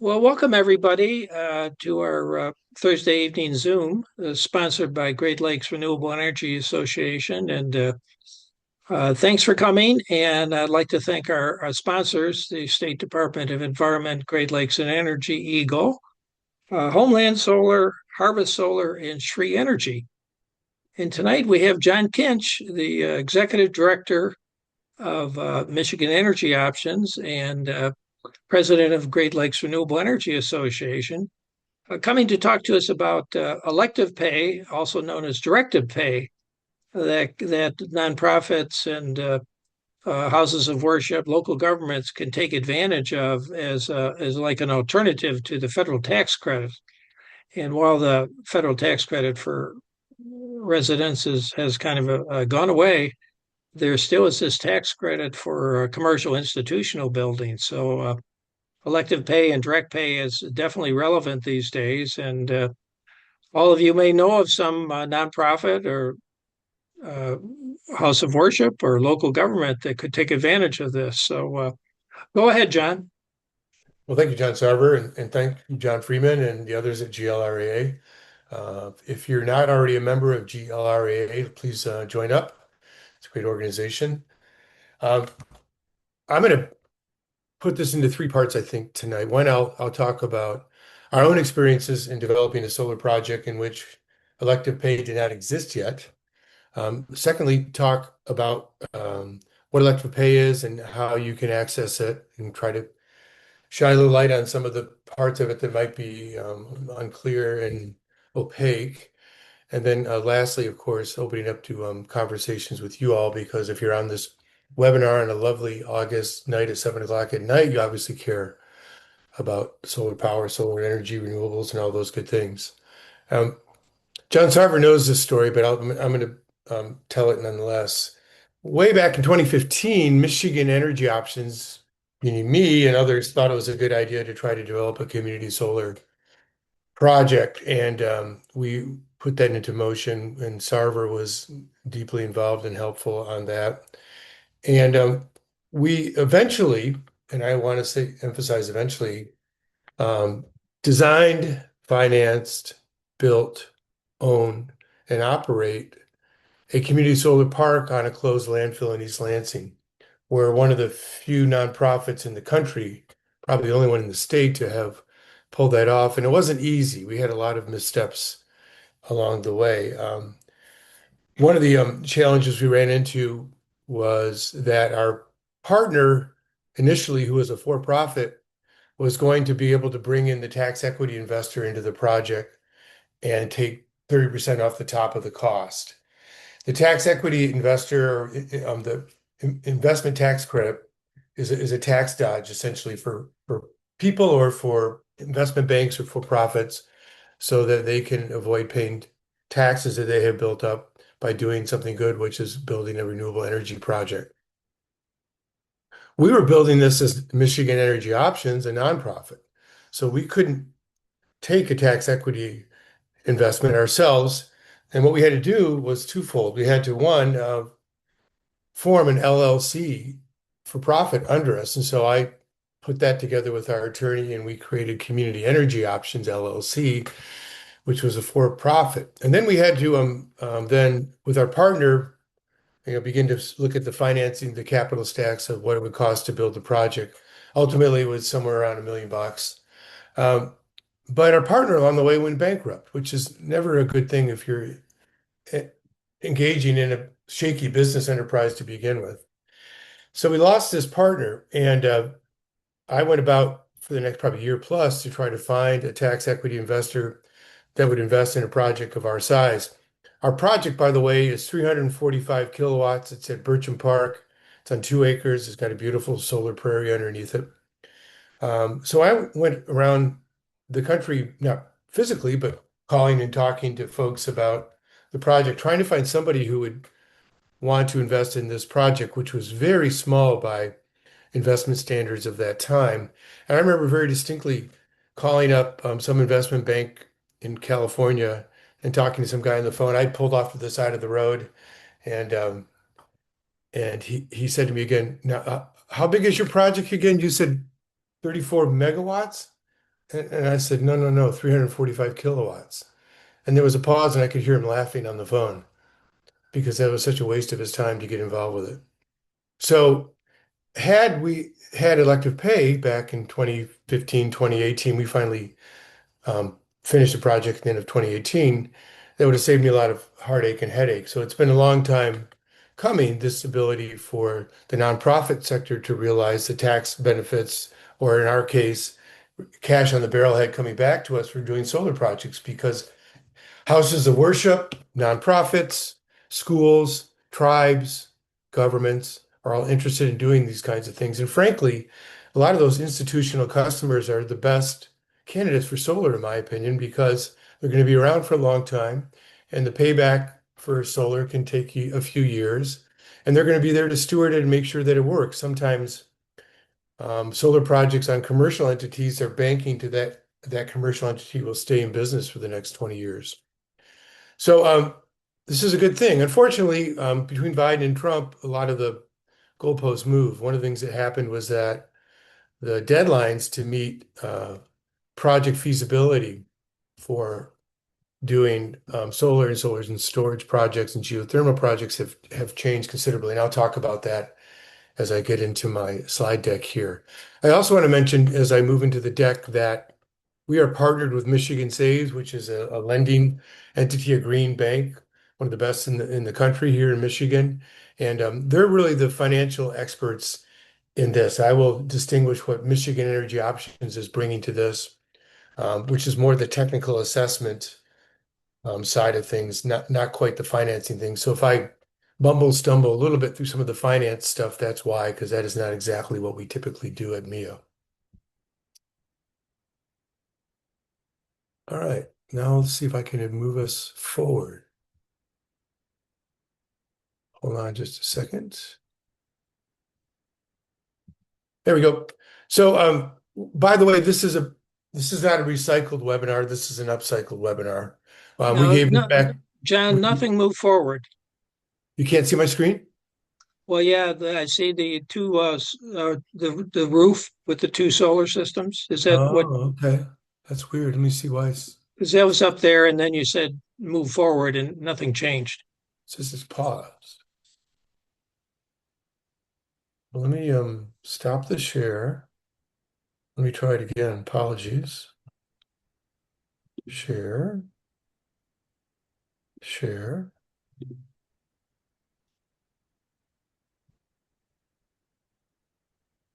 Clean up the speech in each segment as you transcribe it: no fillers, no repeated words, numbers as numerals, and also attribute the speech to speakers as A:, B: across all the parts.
A: Well, welcome everybody to our Thursday evening Zoom, sponsored by Great Lakes Renewable Energy Association. And thanks for coming. And I'd like to thank our sponsors, the State Department of Environment, Great Lakes and Energy, Eagle, Homeland Solar, Harvest Solar, and Shree Energy. And tonight we have John Kinch, the Executive Director of Michigan Energy Options and President of Great Lakes Renewable Energy Association, coming to talk to us about elective pay, also known as directive pay, that nonprofits and houses of worship, local governments can take advantage of as like an alternative to the federal tax credit. And while the federal tax credit for residents has kind of gone away, there still is this tax credit for commercial institutional buildings. So elective pay and direct pay is definitely relevant these days. And all of you may know of some nonprofit or uh, house of worship or local government that could take advantage of this. So go ahead, John.
B: Well, thank you, John Sarver, and thank you, John Freeman, and the others at GLRAA. If you're not already a member of GLRAA, please join up. It's a great organization. Um, I'm going to put this into three parts, I think, tonight. One, I'll talk about our own experiences in developing a solar project in which elective pay did not exist yet. Secondly, talk about what elective pay is and how you can access it and try to shine a little light on some of the parts of it that might be unclear and opaque. And then lastly, of course, opening up to conversations with you all, because if you're on this webinar on a lovely August night at 7 o'clock at night, you obviously care about solar power, solar energy, renewables, and all those good things. Um, John Sarver knows this story, but I'm going to tell it nonetheless. Way back in 2015, Michigan Energy Options, meaning me and others, thought it was a good idea to try to develop a community solar project. And we put that into motion, and Sarver was deeply involved and helpful on that. And we eventually, and I want to say, emphasize eventually, um, designed, financed, built, owned, and operate a community solar park on a closed landfill in East Lansing. We're one of the few nonprofits in the country, probably the only one in the state to have pulled that off. And it wasn't easy. We had a lot of missteps along the way. One of the challenges we ran into was that our partner, initially, who was a for-profit, was going to be able to bring in the tax equity investor into the project and take 30% off the top of the cost. The tax equity investor, the investment tax credit is a tax dodge essentially for people or for investment banks or for profits so that they can avoid paying taxes that they have built up by doing something good, which is building a renewable energy project. We were building this as Michigan Energy Options, a nonprofit. So we couldn't take a tax equity investment ourselves. And what we had to do was twofold. We had to, one, form an LLC for profit under us. And so I put that together with our attorney and we created Community Energy Options LLC, which was a for-profit. And then we had to then with our partner, begin to look at the financing, the capital stacks of what it would cost to build the project. Ultimately, it was somewhere around $1 million. Um, but our partner along the way went bankrupt, which is never a good thing if you're eh, engaging in a shaky business enterprise to begin with. So we lost this partner, and I went about for the next probably year plus to try to find a tax equity investor that would invest in a project of our size. Our project, by the way, is 345 kilowatts. It's at Bircham Park. It's on 2 acres. It's got a beautiful solar prairie underneath it. So I went around the country, not physically, but calling and talking to folks about the project, trying to find somebody who would want to invest in this project, which was very small by investment standards of that time. And I remember very distinctly calling up some investment bank in California and talking to some guy on the phone. I pulled off to the side of the road, and he said to me again, "Now, how big is your project again? You said 34 megawatts." And I said, no, no, no, 345 kilowatts. And there was a pause, and I could hear him laughing on the phone because that was such a waste of his time to get involved with it. So, had we had elective pay back in 2015, 2018, we finally finished the project at the end of 2018. That would have saved me a lot of heartache and headache. So, it's been a long time coming, this ability for the nonprofit sector to realize the tax benefits, or in our case, cash on the barrelhead coming back to us for doing solar projects because houses of worship, nonprofits, schools, tribes, governments are all interested in doing these kinds of things. And frankly, a lot of those institutional customers are the best candidates for solar, in my opinion, because they're going to be around for a long time, and the payback for solar can take you a few years, and they're going to be there to steward it and make sure that it works. Sometimes solar projects on commercial entities are banking to that commercial entity will stay in business for the next 20 years. So this is a good thing. Unfortunately, between Biden and Trump, a lot of the goalposts moved. One of the things that happened was that the deadlines to meet project feasibility for doing solar and solar and storage projects and geothermal projects have changed considerably. And I'll talk about that as I get into my slide deck here. I also want to mention as I move into the deck that we are partnered with Michigan Saves, which is a lending entity, a green bank, one of the best in the country here in Michigan. And they're really the financial experts in this. I will distinguish what Michigan Energy Options is bringing to this, which is more the technical assessment side of things, not quite the financing thing. So if I stumble a little bit through some of the finance stuff, that's why, because that is not exactly what we typically do at MIO. All right, now let's see if I can move us forward. Hold on just a second. There we go. So, by the way, this is not a recycled webinar. This is an upcycled webinar. We
A: No,
B: gave this
A: no,
B: back.
A: John, nothing moved forward.
B: You can't see my screen?
A: Well, yeah, I see the two, the roof with the two solar systems. Is that what?
B: Oh, okay. That's weird. Let me see why it
A: Because that was up there, and then you said move forward, and nothing changed.
B: says it's paused. Let me stop the share. Let me try it again. Apologies. Share, share.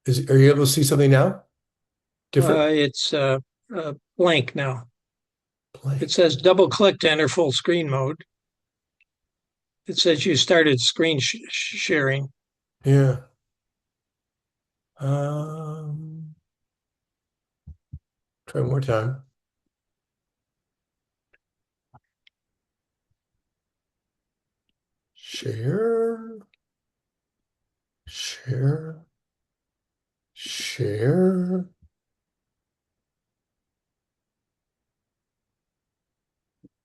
B: Are you able to see something now? Different?
A: It's blank now. It
B: Blank.
A: says double click to enter full screen mode. It says you started screen sharing.
B: Yeah. Um, Try one more time. Share, share, share.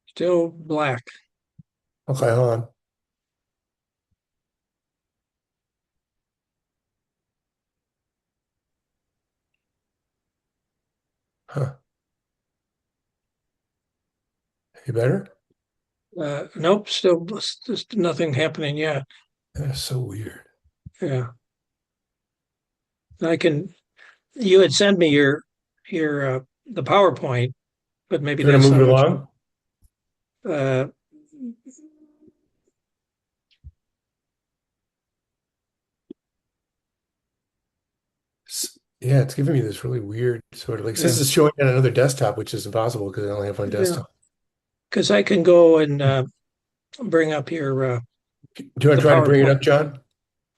A: Still black.
B: Okay, hold on. Huh. Any better?
A: Nope, still just nothing happening yet.
B: That's so weird.
A: Yeah, I can. You had sent me your the PowerPoint, but maybe
B: You're gonna
A: that's
B: move
A: not
B: it
A: what.
B: along?
A: Uh,
B: Yeah, it's giving me this really weird sort of like
A: yeah,
B: this is showing on another desktop, which is impossible because I only have one
A: yeah.
B: desktop.
A: Because I can go and bring up your
B: Do you want
A: the
B: to try to bring it
A: PowerPoint,
B: up, John?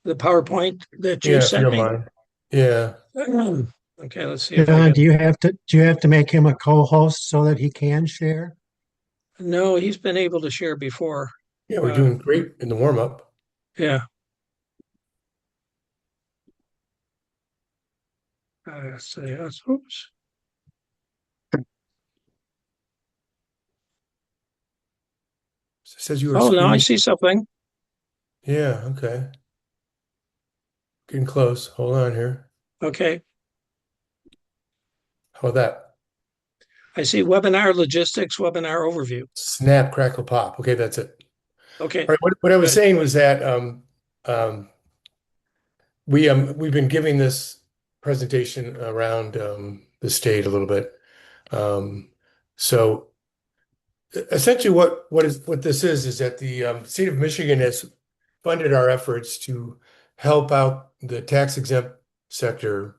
A: that you
B: Yeah, if you
A: sent
B: don't
A: me.
B: mind. Yeah.
A: Okay, let's see if I
C: John,
A: can.
C: do you have to make him a co-host so that he can share?
A: No, he's been able to share before.
B: Yeah, we're
A: Uh,
B: doing great in the warm-up.
A: yeah. Say, oops.
B: It says you are
A: Oh, now I
B: screen.
A: see something.
B: Yeah, okay. Getting close. Hold on here.
A: Okay.
B: How about that?
A: I see webinar logistics, webinar overview.
B: Snap, crackle, pop. Okay, that's it.
A: Okay,
B: All right. What I was
A: good.
B: saying was that um, we've been giving this presentation around the state a little bit. Um, so essentially, what this is that the state of Michigan has funded our efforts to help out the tax exempt sector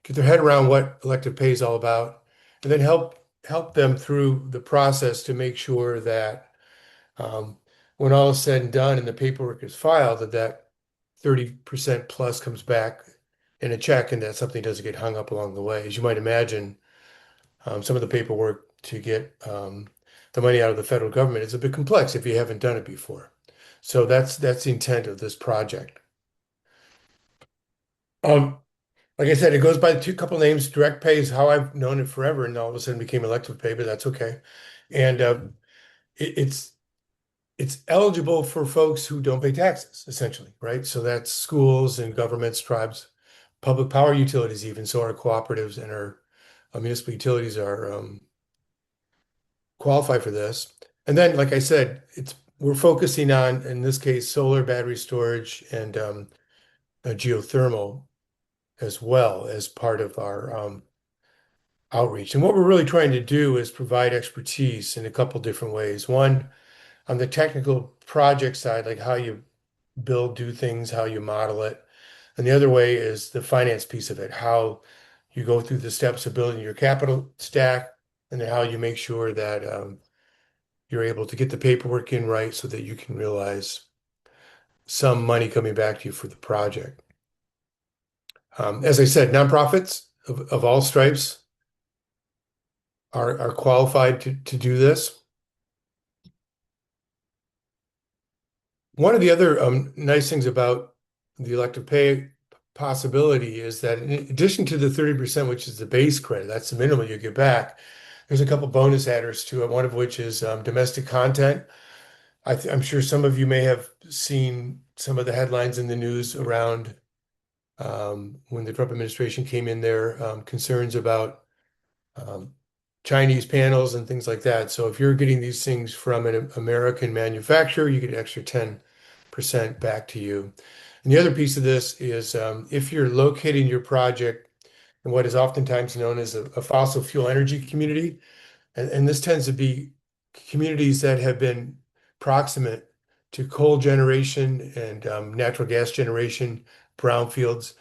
B: get their head around what elective pay is all about, and then help them through the process to make sure that um, when all is said and done and the paperwork is filed, that 30% plus comes back in a check and that something doesn't get hung up along the way. As you might imagine, some of the paperwork to get the money out of the federal government is a bit complex if you haven't done it before. So that's the intent of this project. Um, like I said, it goes by two couple names. Direct pay is how I've known it forever, and all of a sudden became elective pay, but that's okay. And it, it's it's eligible for folks who don't pay taxes, essentially, right? So that's schools and governments, tribes, public power utilities, even. So our cooperatives and our municipal utilities are qualify for this. And then, like I said, we're focusing on, in this case, solar battery storage and geothermal as well as part of our outreach. And what we're really trying to do is provide expertise in a couple different ways. One, on the technical project side, like how you build, do things, how you model it. And the other way is the finance piece of it, how you go through the steps of building your capital stack, and then how you make sure that you're able to get the paperwork in right so that you can realize some money coming back to you for the project. As I said, nonprofits of all stripes are qualified to do this. One of the other nice things about the elective pay possibility is that in addition to the 30%, which is the base credit, that's the minimum you get back, there's a couple bonus adders to it, one of which is domestic content. I'm sure some of you may have seen some of the headlines in the news around when the Trump administration came in there, concerns about um, Chinese panels and things like that. So if you're getting these things from an American manufacturer, you get an extra 10% back to you. And the other piece of this is if you're locating your project in what is oftentimes known as a fossil fuel energy community, and this tends to be communities that have been proximate to coal generation and natural gas generation, brownfields.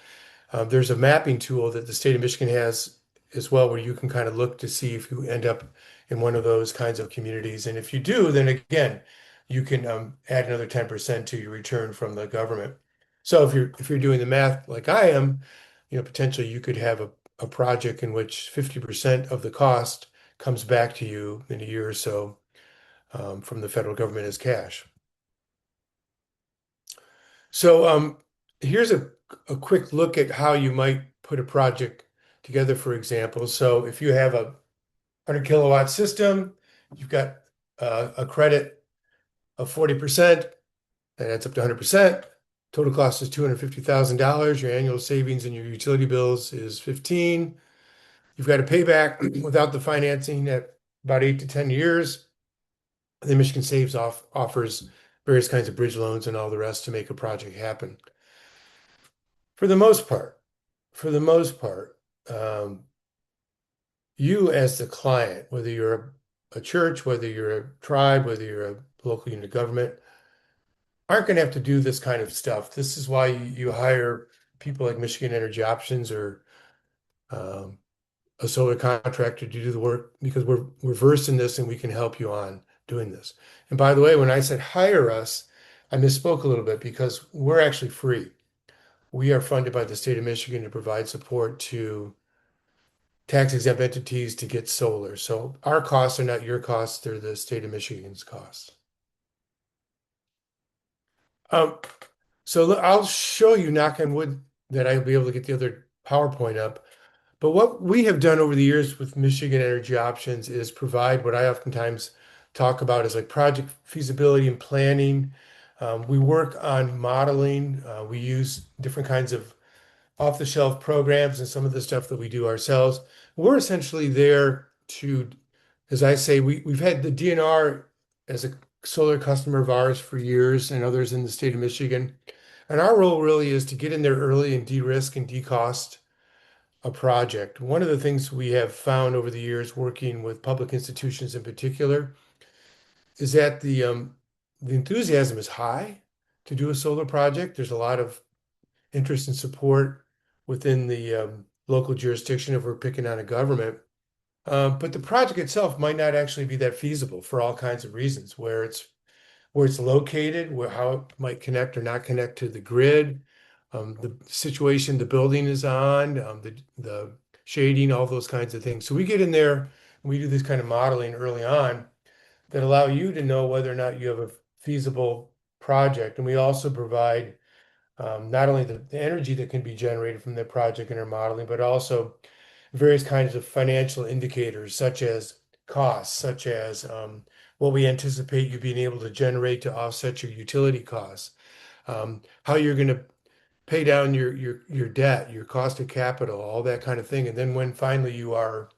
B: There's a mapping tool that the state of Michigan has as well, where you can kind of look to see if you end up in one of those kinds of communities. And if you do, then again, you can add another 10% to your return from the government. So if you're doing the math like I am, potentially you could have a project in which 50% of the cost comes back to you in a year or so from the federal government as cash. So here's a quick look at how you might put a project together, for example. So if you have a 100 kilowatt system, you've got a credit of 40%, that adds up to 100%. Total cost is $250,000. Your annual savings in your utility bills is 15. You've got a payback without the financing at about 8 to 10 years. Then Michigan Saves offers various kinds of bridge loans and all the rest to make a project happen. For the most part, um, you as the client, whether you're a church, whether you're a tribe, whether you're a local unit of government, aren't going to have to do this kind of stuff. This is why you hire people like Michigan Energy Options or um, a solar contractor to do the work because we're versed in this and we can help you on doing this. And by the way, when I said hire us, I misspoke a little bit because we're actually free. We are funded by the state of Michigan to provide support to tax-exempt entities to get solar. So our costs are not your costs, they're the state of Michigan's costs. Um, so I'll show you, knock on wood, that I'll be able to get the other PowerPoint up. But what we have done over the years with Michigan Energy Options is provide what I oftentimes talk about as like project feasibility and planning. We work on modeling. We use different kinds of off-the-shelf programs and some of the stuff that we do ourselves. We're essentially there to as I say, we've had the DNR as a solar customer of ours for years and others in the state of Michigan. And our role really is to get in there early and de-risk and de-cost a project. One of the things we have found over the years working with public institutions in particular is that the enthusiasm is high to do a solar project. There's a lot of interest and support within the local jurisdiction if we're picking on a government. But the project itself might not actually be that feasible for all kinds of reasons, where it's located, where how it might connect or not connect to the grid, the situation the building is on, the shading, all those kinds of things. So we get in there and we do this kind of modeling early on that allow you to know whether or not you have a feasible project. And we also provide not only the energy that can be generated from the project in our modeling, but also various kinds of financial indicators, such as costs, such as what we anticipate you being able to generate to offset your utility costs, how you're going to pay down your debt, your cost of capital, all that kind of thing. And then when finally you are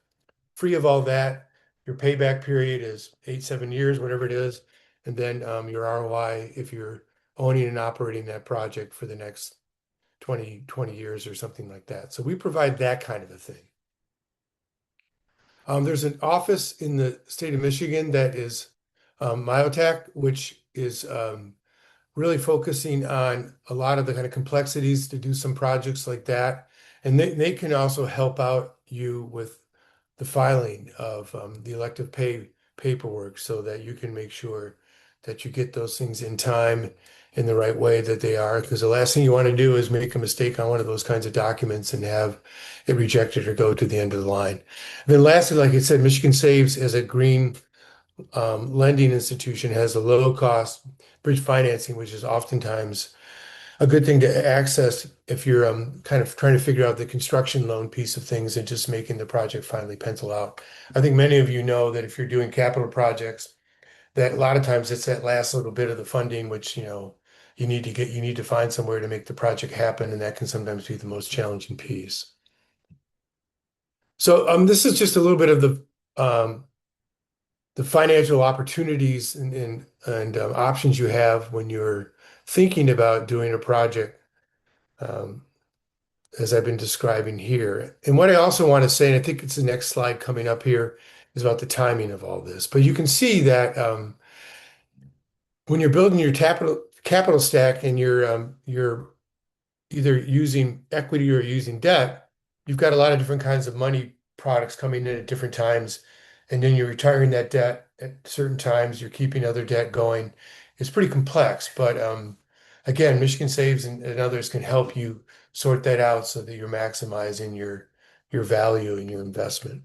B: free of all that, your payback period is 8, 7 years, whatever it is, and then your ROI if you're owning and operating that project for the next 20 years or something like that. So we provide that kind of a thing. There's an office in the state of Michigan that is Myotech, which is really focusing on a lot of the kind of complexities to do some projects like that. And they can also help out you with the filing of the elective pay paperwork so that you can make sure that you get those things in time in the right way that they are. Because the last thing you want to do is make a mistake on one of those kinds of documents and have it rejected or go to the end of the line. And then lastly, like I said, Michigan Saves as a green lending institution has a low cost bridge financing, which is oftentimes a good thing to access if you're kind of trying to figure out the construction loan piece of things and just making the project finally pencil out. I think many of you know that if you're doing capital projects, that a lot of times it's that last little bit of the funding, which, you need to find somewhere to make the project happen, and that can sometimes be the most challenging piece. So this is just a little bit of the financial opportunities and options you have when you're thinking about doing a project, as I've been describing here. And what I also want to say, and I think it's the next slide coming up here, is about the timing of all this. But you can see that when you're building your capital stack and you're either using equity or using debt, you've got a lot of different kinds of money products coming in at different times, and then you're retiring that debt at certain times. You're keeping other debt going. It's pretty complex, but again, Michigan Saves and others can help you sort that out so that you're maximizing your value and your investment.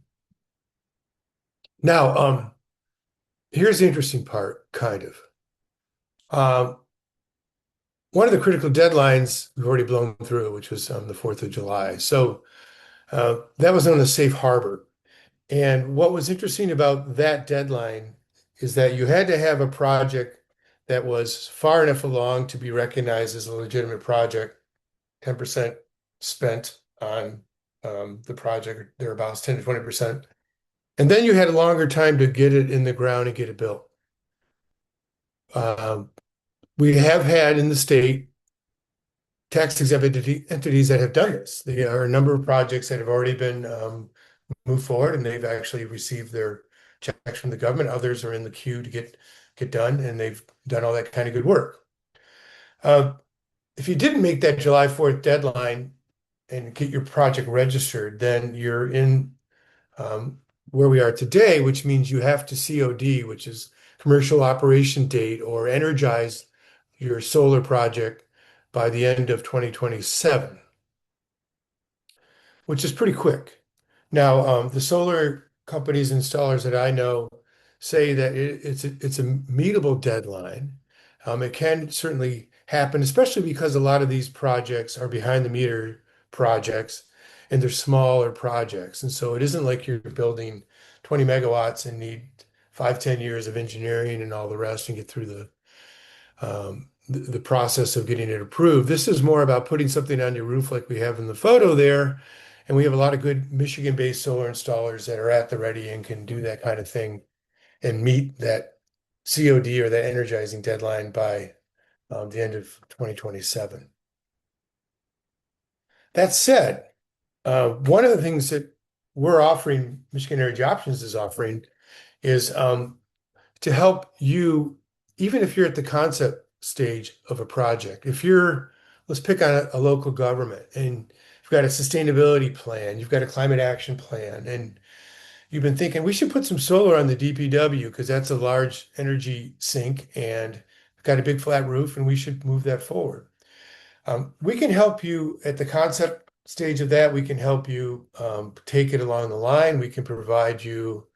B: Now, here's the interesting part, kind of. One of the critical deadlines we've already blown through, which was the 4th of July. So that was known as safe harbor. And what was interesting about that deadline is that you had to have a project that was far enough along to be recognized as a legitimate project, 10% spent on the project, thereabouts 10 to 20%. And then you had a longer time to get it in the ground and get it built. We have had in the state tax-exempt entities that have done this. There are a number of projects that have already been moved forward, and they've actually received their checks from the government. Others are in the queue to get done, and they've done all that kind of good work. If you didn't make that July 4th deadline and get your project registered, then you're in where we are today, which means you have to COD, which is commercial operation date, or energize your solar project by the end of 2027, which is pretty quick. Now, the solar companies, installers that I know say that it's a meetable deadline. It can certainly happen, especially because a lot of these projects are behind the meter projects and they're smaller projects. And so it isn't like you're building 20 megawatts and need 5, 10 years of engineering and all the rest and get through the process of getting it approved. This is more about putting something on your roof like we have in the photo there And we have a lot of good Michigan-based solar installers that are at the ready and can do that kind of thing and meet that COD or that energizing deadline by the end of 2027. That said, one of the things that we're offering, Michigan Energy Options is offering, is to help you, even if you're at the concept stage of a project. If you're, let's pick on a local government and you've got a sustainability plan, you've got a climate action plan, and you've been thinking we should put some solar on the DPW because that's a large energy sink and got a big flat roof and we should move that forward. We can help you at the concept stage of that. We can help you take it along the line. We can provide you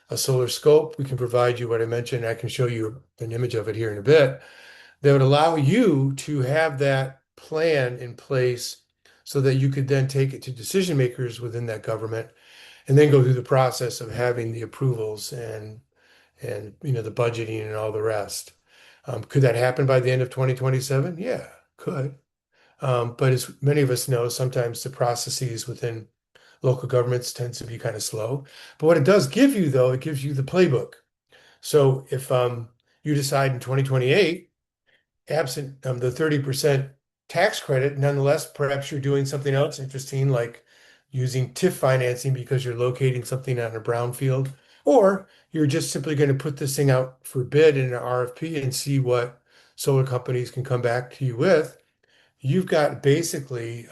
B: a solar scope. We can provide you what I mentioned. I can show you an image of it here in a bit that would allow you to have that plan in place so that you could then take it to decision makers within that government and then go through the process of having the approvals and the budgeting and all the rest. Could that happen by the end of 2027? Yeah, could. But as many of us know, sometimes the processes within local governments tends to be kind of slow. But what it does give you, though, it gives you the playbook. So if you decide in 2028, absent the 30% tax credit, nonetheless, perhaps you're doing something else interesting, like using TIF financing because you're locating something on a brownfield, or you're just simply going to put this thing out for bid in an RFP and see what solar companies can come back to you with. You've got basically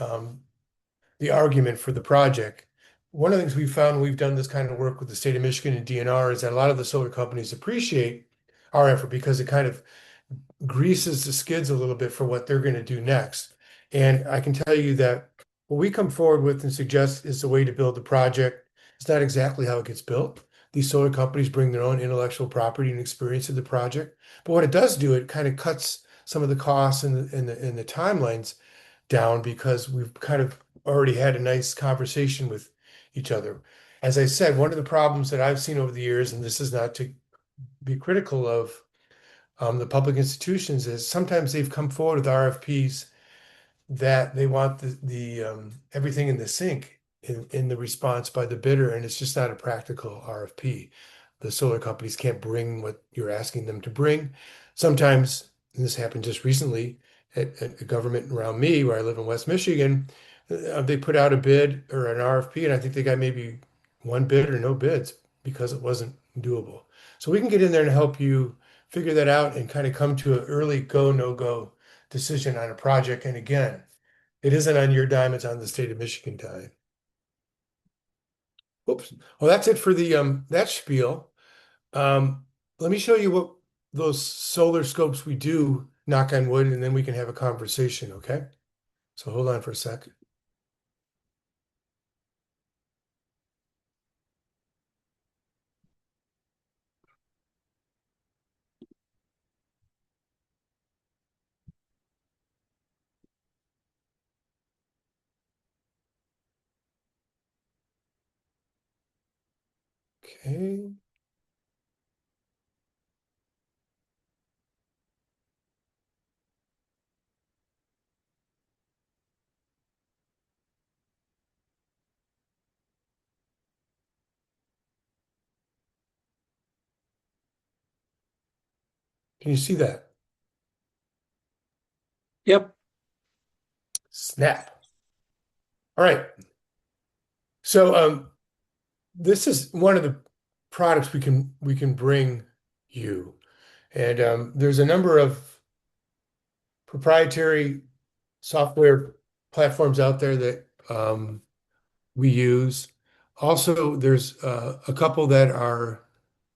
B: the argument for the project. One of the things we've found when we've done this kind of work with the state of Michigan and DNR is that a lot of the solar companies appreciate our effort because it kind of greases the skids a little bit for what they're going to do next. And I can tell you that what we come forward with and suggest is the way to build the project. It's not exactly how it gets built. These solar companies bring their own intellectual property and experience to the project. But what it does do, it kind of cuts some of the costs and the timelines down because we've kind of already had a nice conversation with each other. As I said, one of the problems that I've seen over the years, and this is not to be critical of the public institutions, is sometimes they've come forward with RFPs that they want the everything in the sink in the response by the bidder, and it's just not a practical RFP. The solar companies can't bring what you're asking them to bring. Sometimes, and this happened just recently at a government around me where I live in West Michigan, they put out a bid or an RFP, and I think they got maybe one bid or no bids because it wasn't doable. So we can get in there and help you figure that out and kind of come to an early go, no go decision on a project. And again, it isn't on your dime, it's on the state of Michigan dime. Oops. Well, that's it for the that spiel. Let me show you what those solar scopes we do, knock on wood, and then we can have a conversation, okay? So hold on for a second. Okay. Can you see that?
A: Yep.
B: Snap. All right. So this is one of the products we can bring you. And there's a number of proprietary software platforms out there that we use. Also, there's a couple that are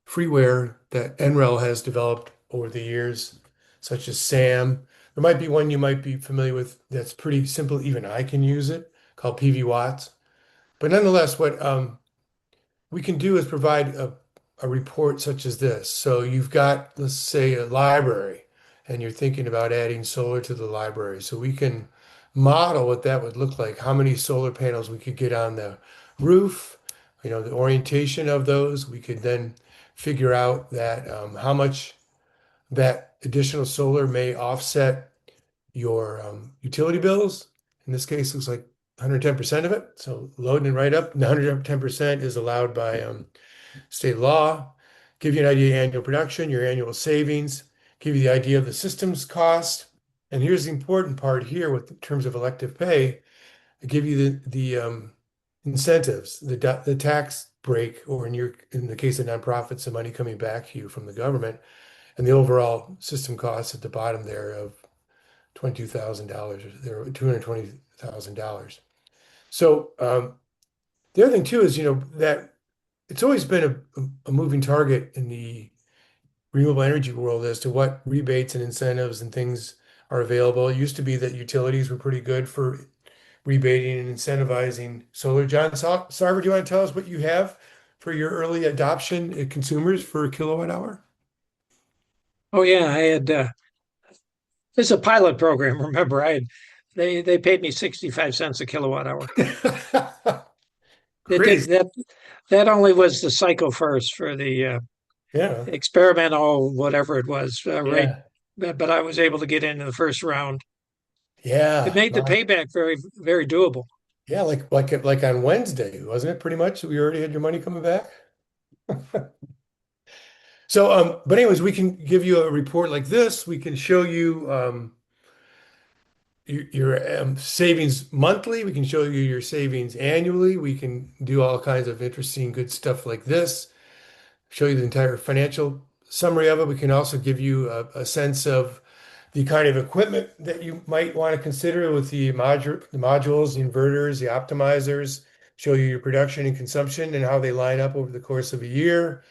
B: freeware that NREL has developed over the years, such as SAM. There might be one you might be familiar with that's pretty simple. Even I can use it, called PV Watts. But nonetheless, what we can do is provide a report such as this. So you've got, let's say, a library, and you're thinking about adding solar to the library. So we can model what that would look like, how many solar panels we could get on the roof, the orientation of those. We could then figure out that how much that additional solar may offset your utility bills. In this case, it looks like 110% of it. So loading it right up. And 110% is allowed by state law. Give you an idea of annual production, your annual savings, give you the idea of the system's cost. And here's the important part here with in terms of elective pay. I give you the incentives, the tax break, or in the case of nonprofits, the money coming back to you from the government, and the overall system costs at the bottom there of $22,000 or there $220,000. So the other thing too is that it's always been a moving target in the renewable energy world as to what rebates and incentives and things are available. It used to be that utilities were pretty good for rebating and incentivizing solar. John Sarver, do you want to tell us what you have for your early adoption at consumers for a kilowatt hour?
A: Oh yeah, I had it's a pilot program. Remember, they paid me 65 cents a kilowatt hour. It did
B: Crazy.
A: that only was the cycle first for the
B: Yeah.
A: experimental whatever it was, right?
B: Yeah.
A: But I was able to get into the first round. It
B: Yeah.
A: made the payback very, very doable.
B: Yeah, like on Wednesday, wasn't it pretty much? We already had your money coming back. So, but anyways, we can give you a report like this. We can show you your savings monthly. We can show you your savings annually. We can do all kinds of interesting, good stuff like this. Show you the entire financial summary of it. We can also give you a sense of the kind of equipment that you might want to consider with the modules, the inverters, the optimizers, show you your production and consumption and how they line up over the course of a year.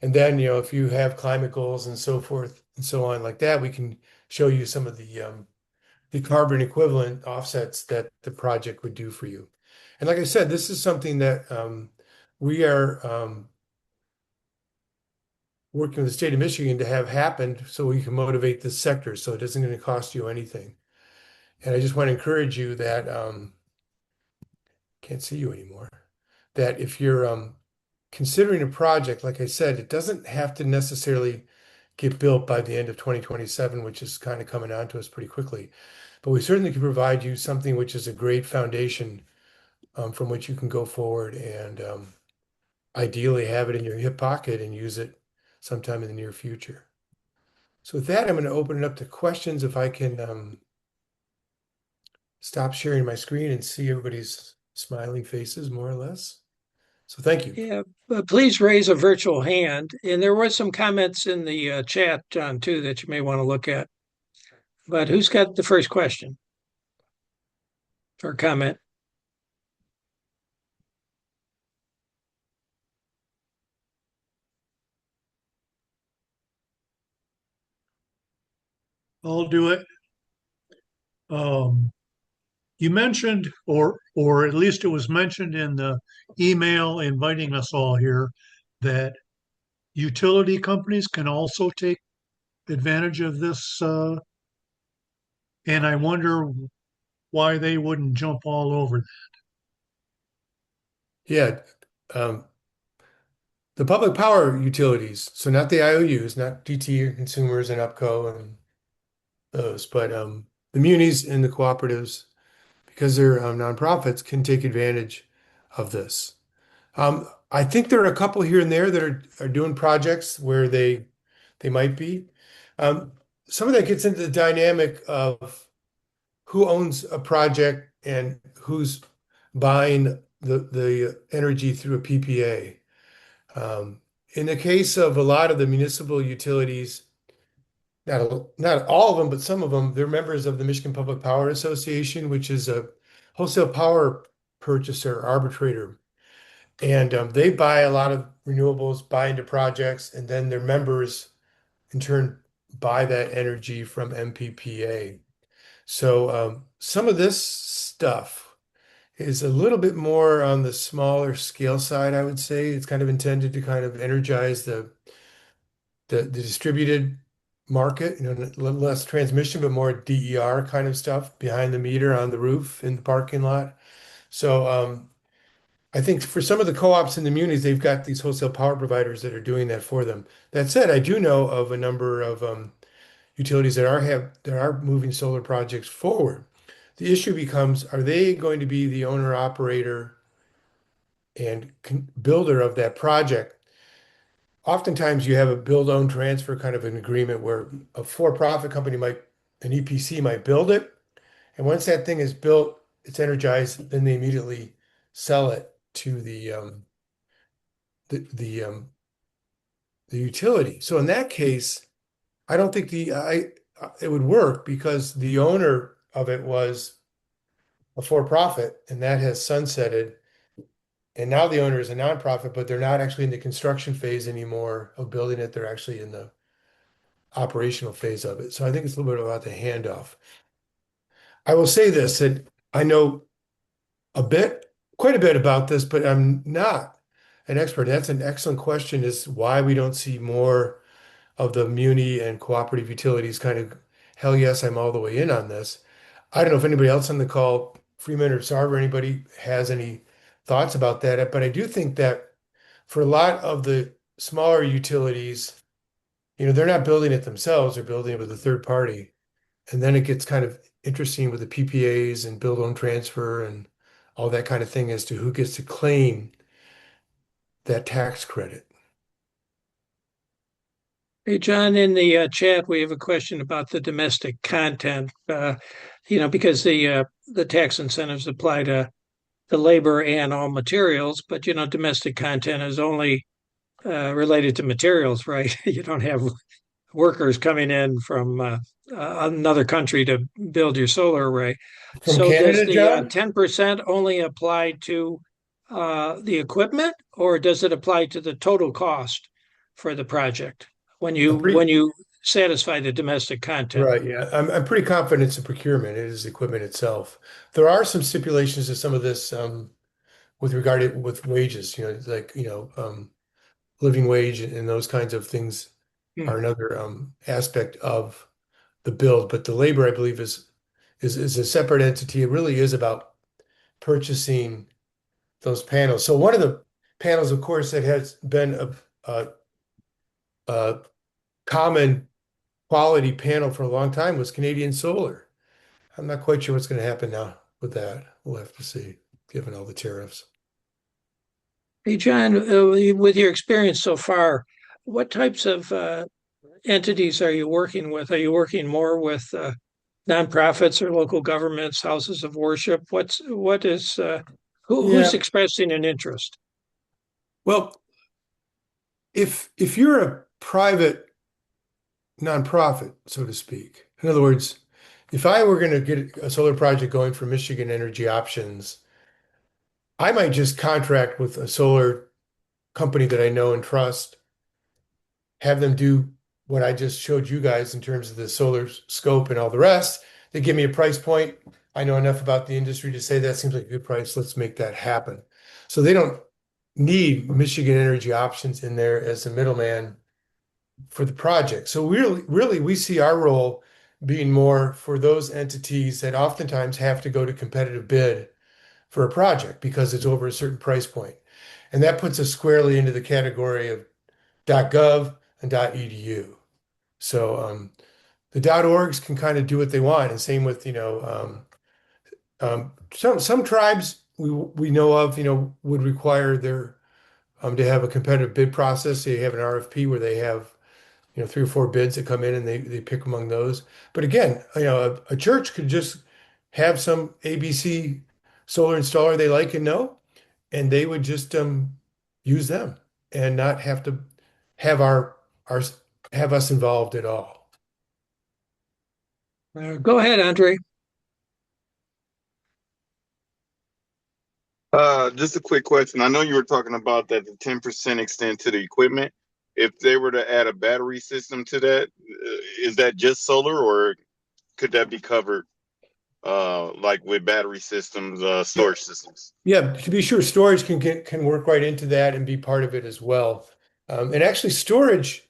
B: And then, if you have climate goals and so forth and so on like that, we can show you some of the carbon equivalent offsets that the project would do for you. And like I said, this is something that we are working with the state of Michigan to have happened so we can motivate this sector so it isn't going to cost you anything. And I just want to encourage you that can't see you anymore, that if you're considering a project, like I said, it doesn't have to necessarily get built by the end of 2027, which is kind of coming on to us pretty quickly. But we certainly can provide you something which is a great foundation from which you can go forward and ideally have it in your hip pocket and use it sometime in the near future. So with that, I'm going to open it up to questions if I can stop sharing my screen and see everybody's smiling faces more or less. So thank you.
A: Yeah, but please raise a virtual hand. And there was some comments in the chat, John, too, that you may want to look at. But who's got the first question or comment?
D: I'll do it. Um, you mentioned, or at least it was mentioned in the email inviting us all here, that utility companies can also take advantage of this, and I wonder why they wouldn't jump all over
B: Yeah. Um, the public power utilities, so not the IOUs, not DT or consumers and UPCO and those, but the munis and the cooperatives, because they're nonprofits, can take advantage of this. I think there are a couple here and there that are doing projects where they might be. Um, some of that gets into the dynamic of who owns a project and who's buying the energy through a PPA. In the case of a lot of the municipal utilities, not all of them, but some of them, they're members of the Michigan Public Power Association, which is a wholesale power purchaser, arbitrator. And they buy a lot of renewables, buy into projects, and then their members in turn buy that energy from MPPA. So some of this stuff is a little bit more on the smaller scale side, I would say. It's kind of intended to kind of energize the distributed market, a little less transmission, but more DER kind of stuff behind the meter on the roof in the parking lot. So I think for some of the co-ops in the munis, they've got these wholesale power providers that are doing that for them. That said, I do know of a number of utilities that are moving solar projects forward. The issue becomes, are they going to be the owner operator and builder of that project? Oftentimes you have a build own transfer kind of an agreement where a for-profit company might, an EPC might build it. And once that thing is built, it's energized, then they immediately sell it to the the um, the utility. So in that case, I don't think it would work because the owner of it was a for-profit and that has sunsetted. And now the owner is a nonprofit, but they're not actually in the construction phase anymore of building it. They're actually in the operational phase of it. So I think it's a little bit about the handoff. I will say this, that I know a bit, quite a bit about this, but I'm not an expert. That's an excellent question, is why we don't see more of the muni and cooperative utilities kind of, hell yes, I'm all the way in on this. I don't know if anybody else on the call, Freeman or Sarver, anybody has any thoughts about that, but I do think that for a lot of the smaller utilities, they're not building it themselves, they're building it with a third party. And then it gets kind of interesting with the PPAs and build own transfer and all that kind of thing as to who gets to claim that tax credit.
A: Hey, John, in the chat, we have a question about the domestic content. Because the tax incentives apply to the labor and all materials, but domestic content is only related to materials, right? You don't have workers coming in from another country to build your solar array.
B: From
A: So does
B: Canada,
A: the
B: John?
A: 10% only apply to the equipment, or does it apply to the total cost for the project when
B: I'm pretty
A: you satisfy the domestic content?
B: right, yeah. I'm pretty confident it's a procurement. It is the equipment itself. There are some stipulations to some of this with regard to with wages, like living wage and those kinds of things
A: Hmm.
B: are another aspect of the build. But the labor, I believe, is a separate entity. It really is about purchasing those panels. So one of the panels, of course, that has been a common quality panel for a long time was Canadian Solar. I'm not quite sure what's going to happen now with that. We'll have to see, given all the tariffs.
A: Hey, John, with your experience so far, what types of entities are you working with? Are you working more with nonprofits or local governments, houses of worship? Who's
B: Yeah.
A: expressing an interest?
B: Well, if you're a private nonprofit, so to speak, in other words, if I were going to get a solar project going for Michigan Energy Options, I might just contract with a solar company that I know and trust, have them do what I just showed you guys in terms of the solar scope and all the rest. They give me a price point. I know enough about the industry to say that seems like a good price. Let's make that happen. So they don't need Michigan Energy Options in there as a middleman for the project. So really, we see our role being more for those entities that oftentimes have to go to competitive bid for a project because it's over a certain price point. And that puts us squarely into the category of .gov and .edu. So the .orgs can kind of do what they want, and same with some tribes we know of would require their to have a competitive bid process. They have an RFP where they have 3 or 4 bids that come in and they pick among those. But again, a church could just have some ABC solar installer they like and know, and they would just use them and not have to have our have us involved at all.
A: Go ahead, Andre.
E: Just a quick question. I know you were talking about that the 10% extend to the equipment. If they were to add a battery system to that, is that just solar, or could that be covered like with battery systems, storage systems?
B: Yeah, to be sure, storage can work right into that and be part of it as well. And actually, storage,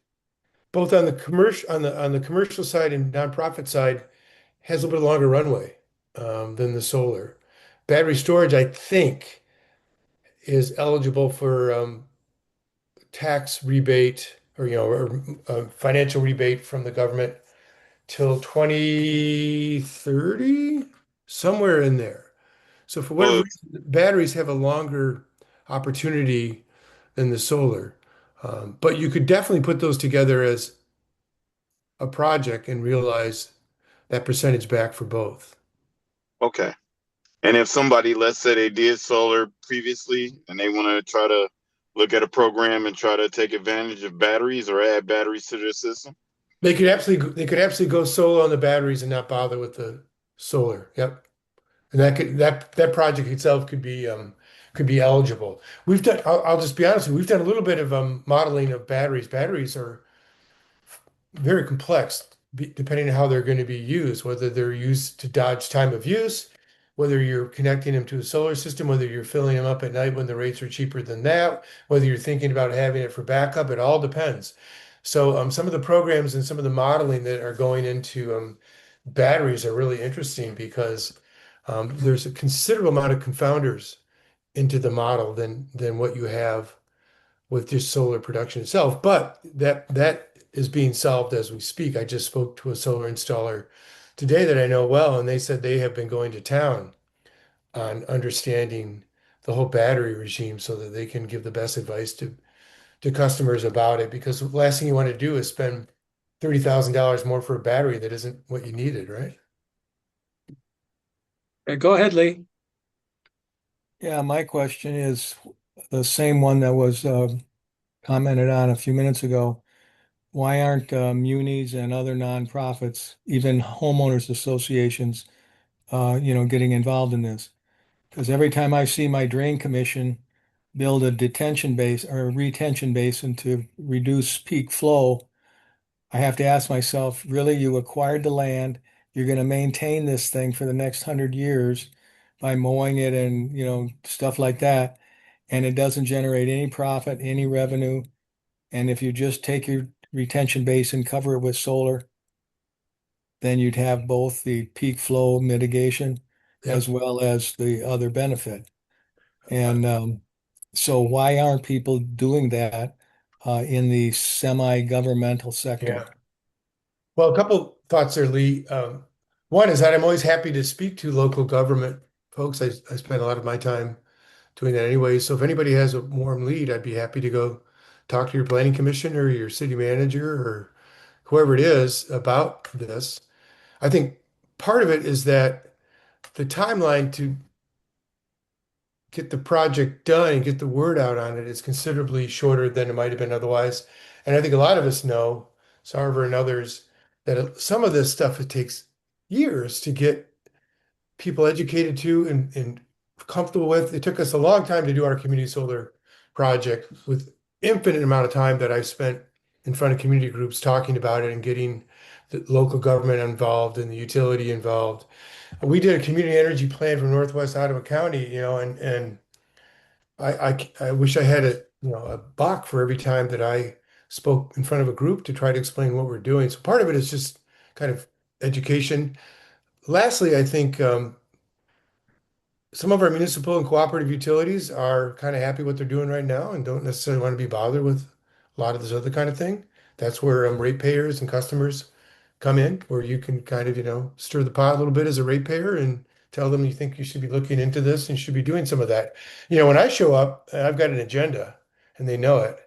B: both on the commercial side and nonprofit side, has a little bit longer runway than the solar. Battery storage, I think, is eligible for tax rebate or financial rebate from the government till 2030, somewhere in there. So for whatever
E: Well,
B: reason, batteries have a longer opportunity than the solar. But you could definitely put those together as a project and realize that percentage back for both.
E: okay. And if somebody, let's say they did solar previously and they want to try to look at a program and try to take advantage of batteries or add batteries to their system.
B: They could absolutely go solo on the batteries and not bother with the solar. Yep. And that project itself could be eligible. I'll just be honest with you, we've done a little bit of modeling of batteries. Batteries are very complex depending on how they're going to be used, whether they're used to dodge time of use, whether you're connecting them to a solar system, whether you're filling them up at night when the rates are cheaper than that, whether you're thinking about having it for backup. It all depends. So some of the programs and some of the modeling that are going into batteries are really interesting because there's a considerable amount of confounders into the model than what you have with just solar production itself. But that is being solved as we speak. I just spoke to a solar installer today that I know well, and they said they have been going to town on understanding the whole battery regime so that they can give the best advice to customers about it. Because the last thing you want to do is spend $30,000 more for a battery that isn't what you needed, right?
A: Go ahead, Lee.
F: Yeah, my question is the same one that was commented on a few minutes ago. Why aren't munis and other nonprofits, even homeowners associations, getting involved in this? Because every time I see my drain commission build a detention base or a retention basin to reduce peak flow, I have to ask myself, really, you acquired the land, you're going to maintain this thing for the next 100 years by mowing it and, stuff like that, and it doesn't generate any profit, any revenue. And if you just take your retention basin, cover it with solar, then you'd have both the peak flow mitigation
B: Yep.
F: as well as the other benefit. And so why aren't people doing that in the semi-governmental sector?
B: Yeah. Well, a couple thoughts there, Lee. One is that I'm always happy to speak to local government folks. I spend a lot of my time doing that anyway. So if anybody has a warm lead, I'd be happy to go talk to your planning commission or your city manager or whoever it is about this. I think part of it is that the timeline to get the project done and get the word out on it is considerably shorter than it might have been otherwise. And I think a lot of us know, Sarver and others, that some of this stuff, it takes years to get people educated to and comfortable with. It took us a long time to do our community solar project with infinite amount of time that I spent in front of community groups talking about it and getting the local government involved and the utility involved. We did a community energy plan for Northwest Ottawa County, and I wish I had a Bach for every time that I spoke in front of a group to try to explain what we're doing. So part of it is just kind of education. Lastly, I think some of our municipal and cooperative utilities are kind of happy what they're doing right now and don't necessarily want to be bothered with a lot of this other kind of thing. That's where ratepayers and customers come in, where you can kind of, stir the pot a little bit as a ratepayer and tell them you think you should be looking into this and should be doing some of that. When I show up, I've got an agenda and they know it.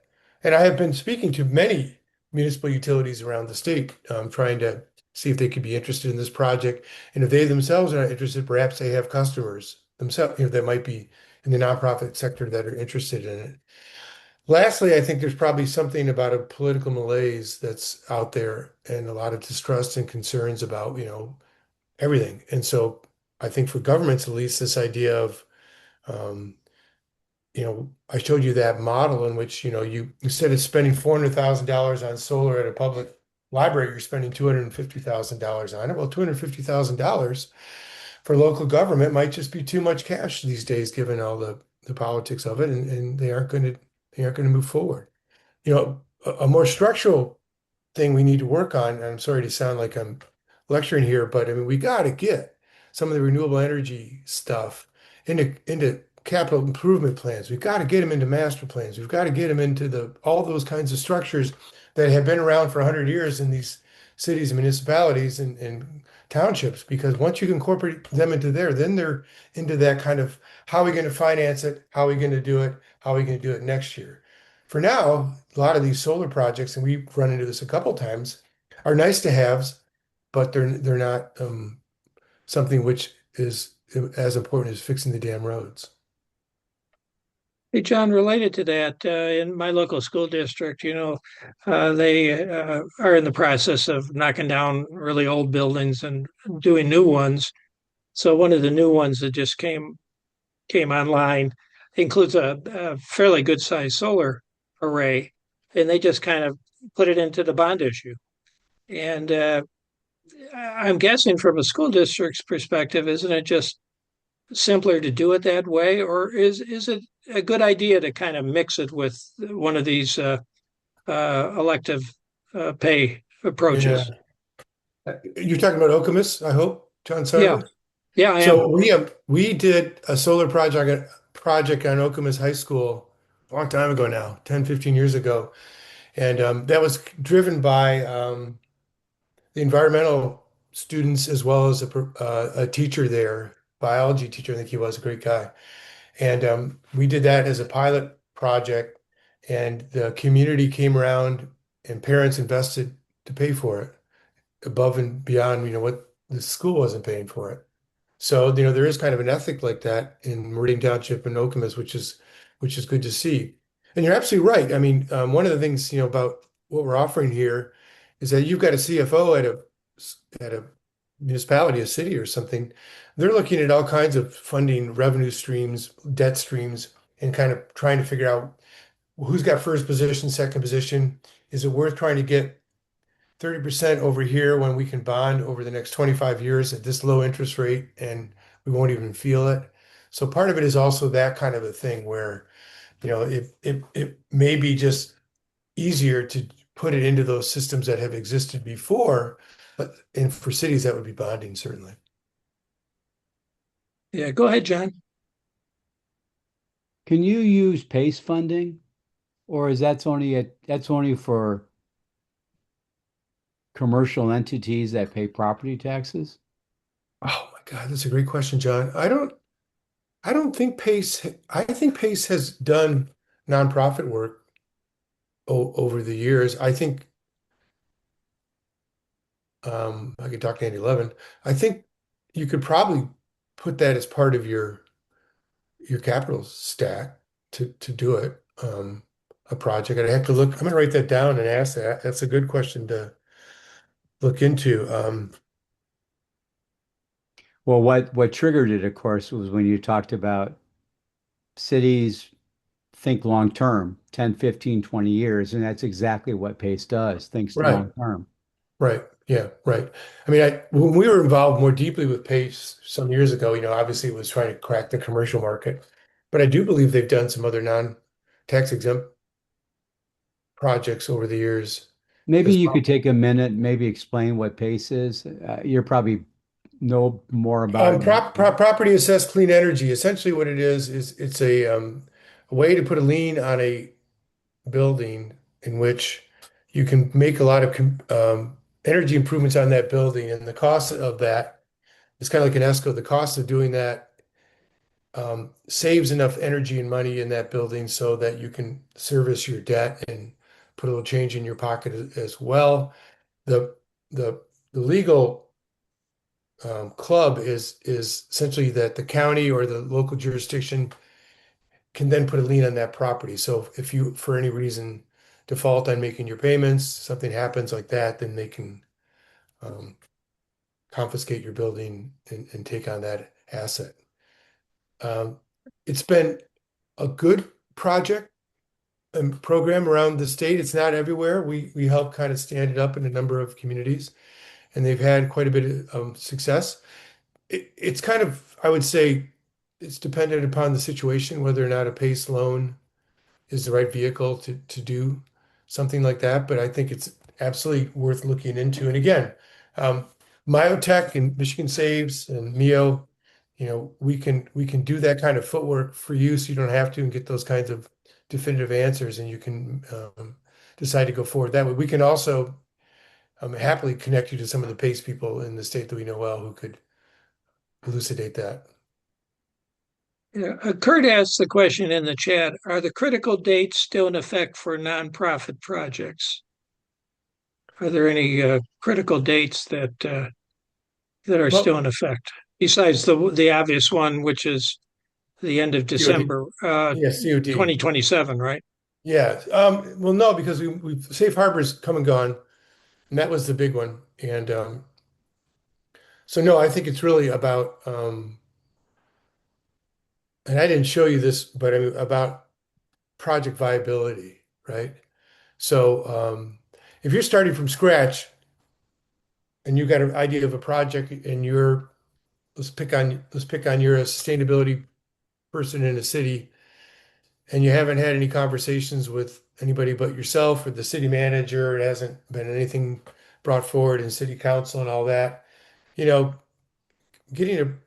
B: And I have been speaking to many municipal utilities around the state, trying to see if they could be interested in this project. And if they themselves are not interested, perhaps they have customers themselves, that might be in the nonprofit sector that are interested in it. Lastly, I think there's probably something about a political malaise that's out there and a lot of distrust and concerns about, everything. And so I think for governments, at least, this idea of, I showed you that model in which, you instead of spending $400,000 on solar at a public library, you're spending $250,000 on it. Well, $250,000 for local government might just be too much cash these days, given all the politics of it, and they aren't going to move forward. A more structural thing we need to work on, and I'm sorry to sound like I'm lecturing here, but I mean, we got to get some of the renewable energy stuff into capital improvement plans. We've got to get them into master plans. We've got to get them into all those kinds of structures that have been around for 100 years in these cities and municipalities and townships, because once you can incorporate them into there, then they're into that kind of how are we going to finance it? How are we going to do it? How are we going to do it next year? For now, a lot of these solar projects, and we've run into this a couple times, are nice to haves, but they're not something which is as important as fixing the damn roads.
A: Hey, John, related to that, in my local school district, they are in the process of knocking down really old buildings and doing new ones. So one of the new ones that just came online includes a fairly good sized solar array, and they just kind of put it into the bond issue. And I'm guessing from a school district's perspective, isn't it just simpler to do it that way, or is it a good idea to kind of mix it with one of these elective pay
B: Yeah.
A: approaches?
B: You're talking about Okemos, I hope, John
A: Yeah,
B: Sarver?
A: yeah, I am.
B: So we did a solar project on Okemos High School a long time ago now, 10, 15 years ago. And that was driven by the environmental students as well as a teacher there, biology teacher, I think he was a great guy. And we did that as a pilot project, and the community came around and parents invested to pay for it above and beyond, what the school wasn't paying for it. So, there is kind of an ethic like that in Meridian Township and Okemos, which is good to see. And you're absolutely right. I mean, one of the things, about what we're offering here is that you've got a CFO at a municipality, a city or something. They're looking at all kinds of funding revenue streams, debt streams, and kind of trying to figure out who's got first position, second position. Is it worth trying to get 30% over here when we can bond over the next 25 years at this low interest rate and we won't even feel it? So part of it is also that kind of a thing where, it may be just easier to put it into those systems that have existed before, and for cities that would be bonding certainly.
A: Yeah, go ahead, John.
G: Can you use PACE funding, or is that's only for commercial entities that pay property taxes?
B: Oh my God, that's a great question, John. I don't think I think Pace has done nonprofit work over the years. I think I could talk to Andy Levin. I think you could probably put that as part of your capital stack to do it. A project. I'd have to look. I'm gonna write that down and ask that. That's a good question to look into.
G: Well, what triggered it, of course, was when you talked about cities think long term, 10, 15, 20 years, and that's exactly what PACE does, thinks
B: Right.
G: long term.
B: Right. Yeah. Right. I mean, when we were involved more deeply with Pace some years ago, obviously it was trying to crack the commercial market, but I do believe they've done some other non-tax exempt projects over the years
G: Maybe
B: as
G: you
B: well.
G: could take a minute, maybe explain what PACE is. You're probably know more about it.
B: Property assessed clean energy. Essentially, what it is it's a way to put a lien on a building in which you can make a lot of energy improvements on that building, and the cost of that is kind of like an ESCO. The cost of doing that saves enough energy and money in that building so that you can service your debt and put a little change in your pocket as well. The the the legal club is essentially that the county or the local jurisdiction can then put a lien on that property. So if you, for any reason, default on making your payments, something happens like that, then they can um, confiscate your building and take on that asset. Um, it's been a good project and program around the state. It's not everywhere. We help kind of stand it up in a number of communities, and they've had quite a bit of success. It's kind of, I would say, it's dependent upon the situation, whether or not a PACE loan is the right vehicle to do something like that. But I think it's absolutely worth looking into. And again, um, Myotech and Michigan Saves and Mio, we can do that kind of footwork for you, so you don't have to and get those kinds of definitive answers, and you can decide to go forward that way. We can also happily connect you to some of the PACE people in the state that we know well who could elucidate that.
A: Yeah, Kurt asked the question in the chat, are the critical dates still in effect for nonprofit projects? Are there any critical dates that are still in
B: Well,
A: effect besides the obvious one, which is the end of
B: COD,
A: December
B: yeah, COD.
A: 2027, right?
B: Yeah. Well, no, because we safe harbor's come and gone, and that was the big one. And so no, I think it's really about and I didn't show you this, but I mean about project viability, right? So if you're starting from scratch and you've got an idea of a project and you're let's pick on you're a sustainability person in a city and you haven't had any conversations with anybody but yourself or the city manager, it hasn't been anything brought forward in city council and all that, you know, getting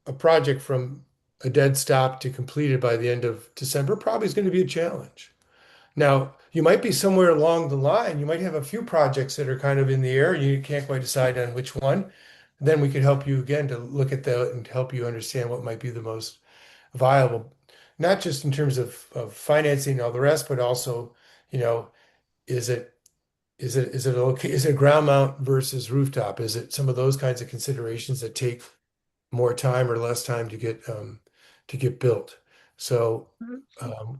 B: a project from a dead stop to completed by the end of December probably is going to be a challenge. Now, you might be somewhere along the line. You might have a few projects that are kind of in the air. You can't quite decide on which one. Then we could help you again to look at that and help you understand what might be the most viable, not just in terms of financing and all the rest, but also, you know, is it okay? Is it ground mount versus rooftop? Is it some of those kinds of considerations that take more time or less time to get built? So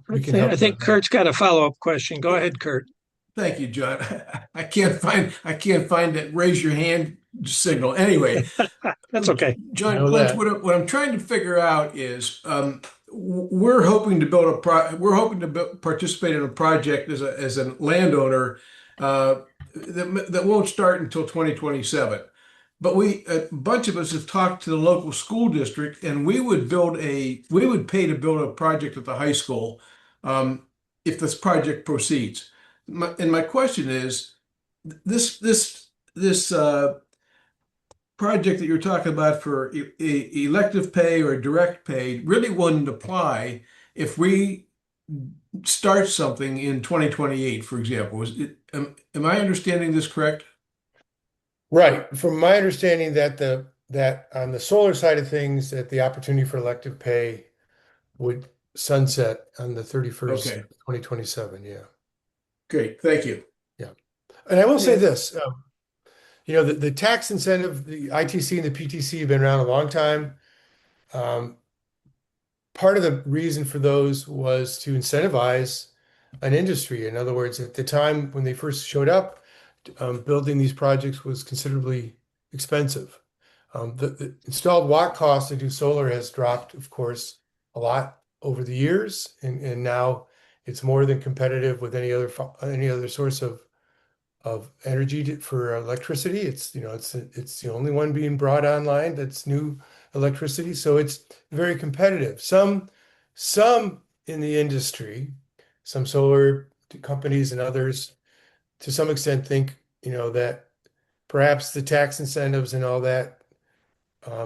B: we can
A: I
B: help you
A: think
B: on that.
A: Kurt's got a follow-up question. Go ahead, Kurt.
H: Thank you, John. I can't find that raise your hand signal. Anyway,
A: That's okay.
H: John
B: Know
H: Clinch,
B: that.
H: what I'm trying to figure out is we're hoping to participate in a project as a landowner that won't start until 2027. But a bunch of us have talked to the local school district, and we would pay to build a project at the high school if this project proceeds. My question is, this project that you're talking about for elective pay or direct pay really wouldn't apply if we start something in 2028, for example. Am I understanding this correct?
B: Right. From my understanding that on the solar side of things, that the opportunity for elective pay would sunset on the 31st,
H: Okay,
B: 2027. Yeah.
H: great. Thank you.
B: Yeah. And I will say
A: Yeah.
B: this, the tax incentive, the ITC and the PTC have been around a long time. Um, Part of the reason for those was to incentivize an industry. In other words, at the time when they first showed up, building these projects was considerably expensive. The installed watt cost to do solar has dropped, of course, a lot over the years, and now it's more than competitive with any other source of energy for electricity. It's the only one being brought online that's new electricity, so it's very competitive. Some in the industry, some solar companies and others, to some extent, think that perhaps the tax incentives and all that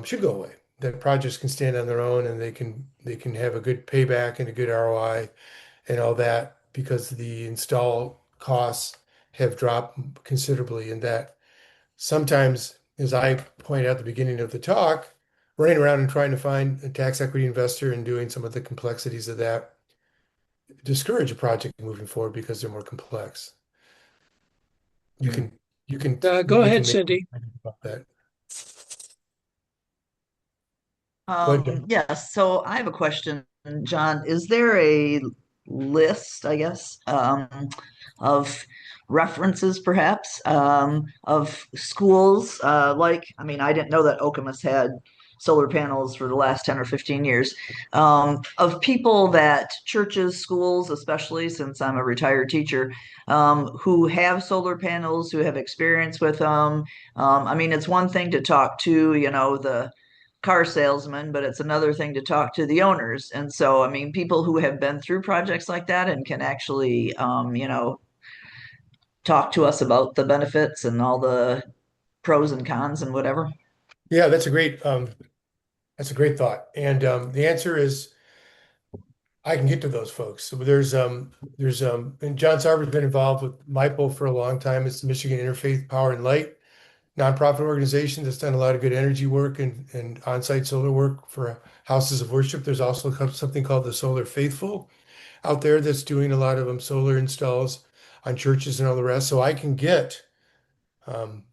B: should go away. That projects can stand on their own and they can have a good payback and a good ROI and all that because the install costs have dropped considerably. And that sometimes, as I pointed out at the beginning of the talk, running around and trying to find a tax equity investor and doing some of the complexities of that discourage a project moving forward because they're more complex. You
H: Okay.
B: can you can
A: Go
B: you
A: ahead,
B: can make
A: Cindy.
B: about that. Go ahead, Jen.
I: Yes, so I have a question, John. Is there a list, I guess, of references perhaps of schools I mean, I didn't know that Okemos had solar panels for the last 10 or 15 years, of people that churches, schools, especially since I'm a retired teacher, who have solar panels, who have experience with them. I mean, it's one thing to talk to, the car salesman, but it's another thing to talk to the owners. And so, I mean, people who have been through projects like that and can actually, talk to us about the benefits and all the pros and cons and whatever.
B: Yeah, that's a great thought. And the answer is I can get to those folks. So and John Sarver's been involved with MIPO for a long time. It's the Michigan Interfaith Power and Light nonprofit organization that's done a lot of good energy work and on-site solar work for houses of worship. There's also something called the Solar Faithful out there that's doing a lot of solar installs on churches and all the rest. So I can get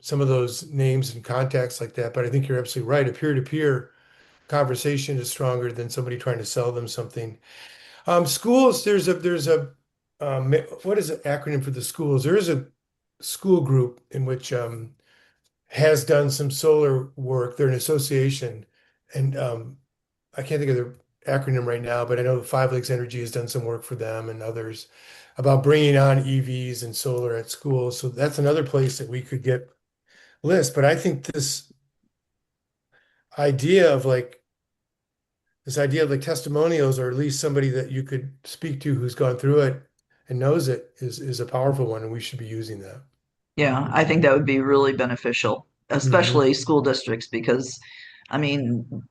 B: some of those names and contacts like that. But I think you're absolutely right. A peer-to-peer conversation is stronger than somebody trying to sell them something. Schools, what is the acronym for the schools? There is a school group in which has done some solar work. They're an association, and I can't think of the acronym right now, but I know Five Lakes Energy has done some work for them and others about bringing on EVs and solar at schools. So that's another place that we could get lists. But I think idea of like this idea of like testimonials, or at least somebody that you could speak to who's gone through it and knows it, is a powerful one, and we should be using that.
I: Yeah, I think that would be really beneficial, especially school districts, because I mean,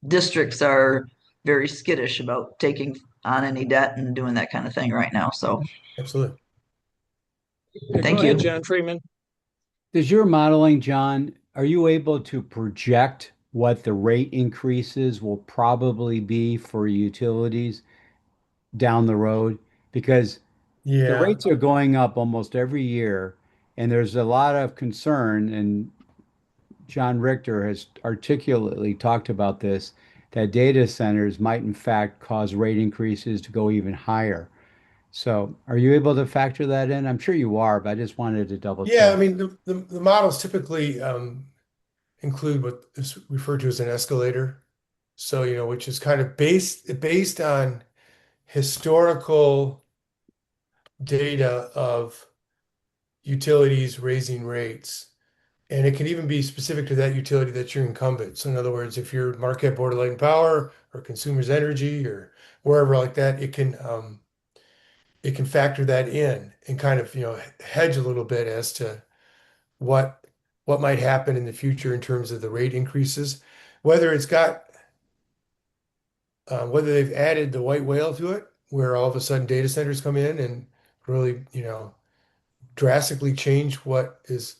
I: districts are very skittish about taking on any debt and doing that kind of thing right now. So
B: Absolutely.
I: thank
A: Go ahead,
I: you.
A: John Freeman.
G: Does your modeling, John, are you able to project what the rate increases will probably be for utilities down the road? Because the
B: Yeah.
G: rates are going up almost every year, and there's a lot of concern, and John Richter has articulately talked about this, that data centers might in fact cause rate increases to go even higher. So are you able to factor that in? I'm sure you are, but I just wanted to double
B: Yeah, I
G: check.
B: mean, the models typically include what is referred to as an escalator. So, which is kind of based on historical data of utilities raising rates. And it can even be specific to that utility that's your incumbent. So in other words, if you're Marquette Board of Light and Power or Consumers Energy or wherever like that, it can factor that in and kind of, hedge a little bit as to what what might happen in the future in terms of the rate increases. Whether it's got whether they've added the white whale to it, where all of a sudden data centers come in and really, drastically change what is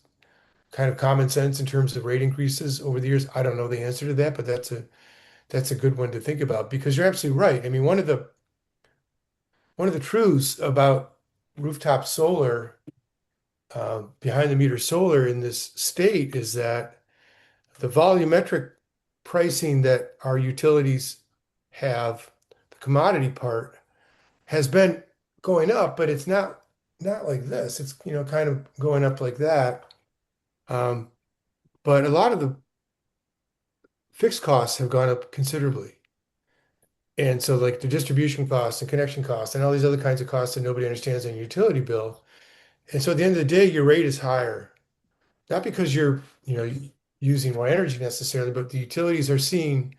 B: kind of common sense in terms of rate increases over the years. I don't know the answer to that, but that's a good one to think about because you're absolutely right. I mean, one of the truths about rooftop solar, behind the meter solar in this state is that the volumetric pricing that our utilities have, the commodity part, has been going up, but it's not like this. It's kind of going up like that. Um, but a lot of the fixed costs have gone up considerably. And so like the distribution costs and connection costs and all these other kinds of costs that nobody understands in a utility bill. And so at the end of the day, your rate is higher. Not because you're, using more energy necessarily, but the utilities are seeing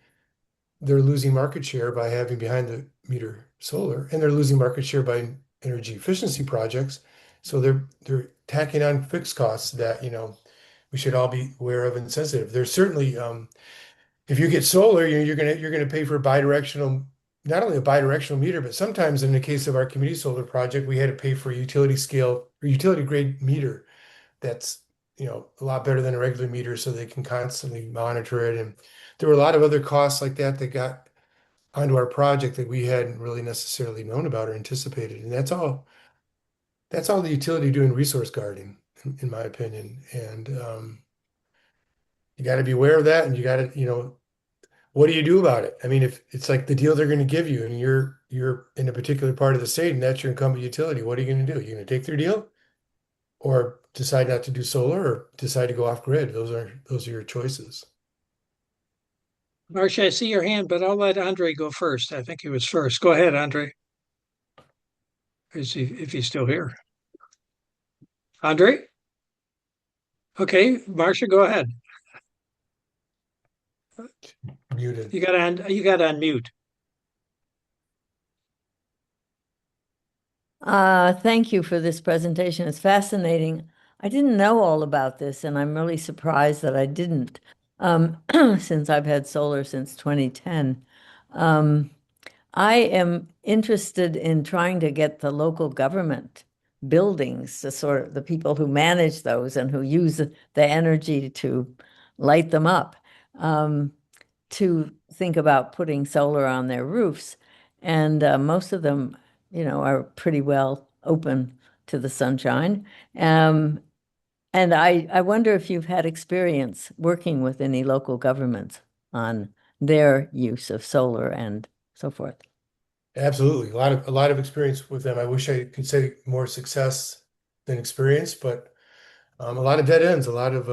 B: they're losing market share by having behind the meter solar, and they're losing market share by energy efficiency projects. So they're tacking on fixed costs that, we should all be aware of and sensitive. There's certainly if you get solar, you're gonna pay for a bidirectional, not only a bidirectional meter, but sometimes in the case of our community solar project, we had to pay for a utility scale or utility grade meter that's a lot better than a regular meter, so they can constantly monitor it. And there were a lot of other costs like that that got onto our project that we hadn't really necessarily known about or anticipated. And that's all the utility doing resource guarding, in my opinion. And you got to be aware of that, and you got to, what do you do about it? I mean, if it's like the deal they're going to give you, and you're in a particular part of the state, and that's your incumbent utility, what are you going to do? You're going to take their deal, or decide not to do solar, or decide to go off grid? Those are your choices.
A: Marcia, I see your hand, but I'll let Andre go first. I think he was first. Go ahead, Andre. If he's still here. Andre? Okay, Marcia, go ahead.
B: Muted.
A: You got on mute.
J: Thank you for this presentation. It's fascinating. I didn't know all about this, and I'm really surprised that I didn't, since I've had solar since 2010. I am interested in trying to get the local government buildings, the sort of the people who manage those and who use the energy to light them up, to think about putting solar on their roofs. And most of them, are pretty well open to the sunshine. And I wonder if you've had experience working with any local governments on their use of solar and so forth.
B: Absolutely. A lot of experience with them. I wish I could say more success than experience, but a lot of dead ends, a lot of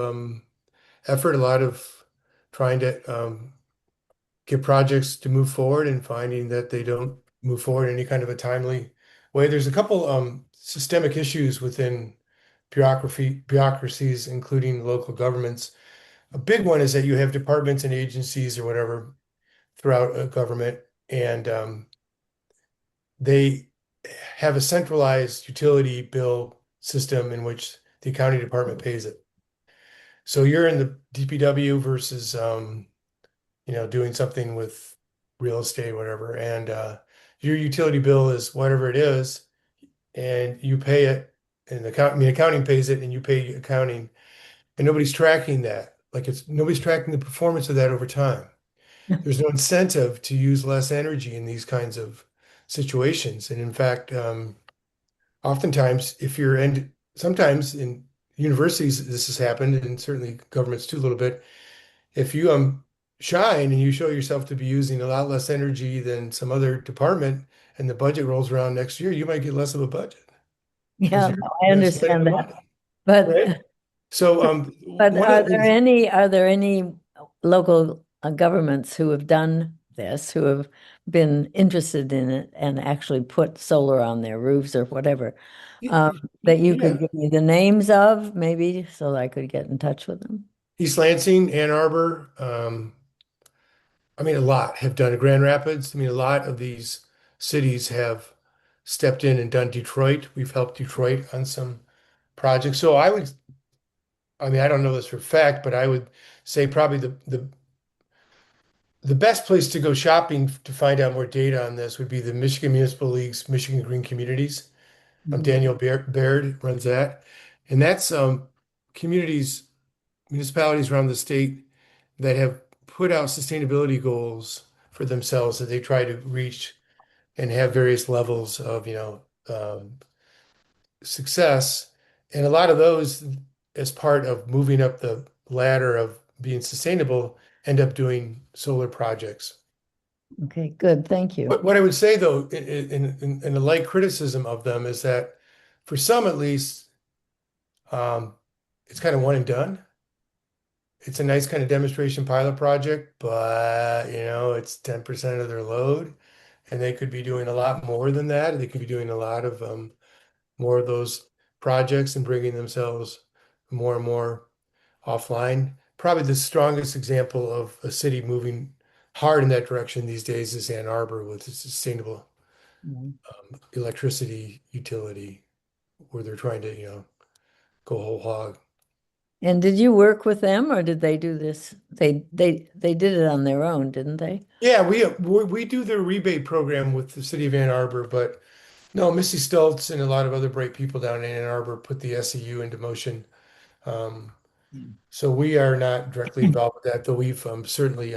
B: effort, a lot of trying to get projects to move forward and finding that they don't move forward in any kind of a timely way. There's a couple systemic issues within bureaucracies, including local governments. A big one is that you have departments and agencies or whatever throughout a government, and they have a centralized utility bill system in which the accounting department pays it. So you're in the DPW versus doing something with real estate, whatever, and your utility bill is whatever it is, and you pay it, and accounting pays it, and you pay accounting, and nobody's tracking that. Like nobody's tracking the performance of that over time. There's no incentive to use less energy in these kinds of situations. And in fact, oftentimes, sometimes in universities, this has happened, and certainly governments too, a little bit. If you shine and you show yourself to be using a lot less energy than some other department, and the budget rolls around next year, you might get less of a budget because
J: Yeah,
B: you're
J: no, I
B: not spending
J: understand
B: the
J: that.
B: money,
J: But
B: right? So,
J: but
B: one of the things.
J: are there any local governments who have done this, who have been interested in it and actually put solar on their roofs or whatever, that you could
B: Yeah,
J: give me the names of, maybe, so I could get in touch with them?
B: East Lansing, Ann Arbor, I mean, a lot have done it. Grand Rapids. I mean, a lot of these cities have stepped in and done Detroit. We've helped Detroit on some projects. So I mean, I don't know this for a fact, but I would say probably the best place to go shopping to find out more data on this would be the Michigan Municipal League's Michigan Green Communities.
J: Mhm.
B: Daniel Baird runs that. And that's communities, municipalities around the state that have put out sustainability goals for themselves that they try to reach and have various levels of, success. And a lot of those, as part of moving up the ladder of being sustainable, end up doing solar projects.
J: Okay, good. Thank you.
B: What I would say, though, in a light criticism of them, is that for some at least, it's kind of one and done. It's a nice kind of demonstration pilot project, but it's 10% of their load, and they could be doing a lot more than that. They could be doing a lot of more of those projects and bringing themselves more and more offline. Probably the strongest example of a city moving hard in that direction these days is Ann Arbor with its sustainable
J: Mhm.
B: electricity utility, where they're trying to, go whole hog.
J: And did you work with them or did they do this? They did it on their own, didn't they?
B: Yeah, we do the rebate program with the city of Ann Arbor, but no, Missy Stultz and a lot of other bright people down in Ann Arbor put the SEU into motion. Um, so we are not directly involved with that, though we've certainly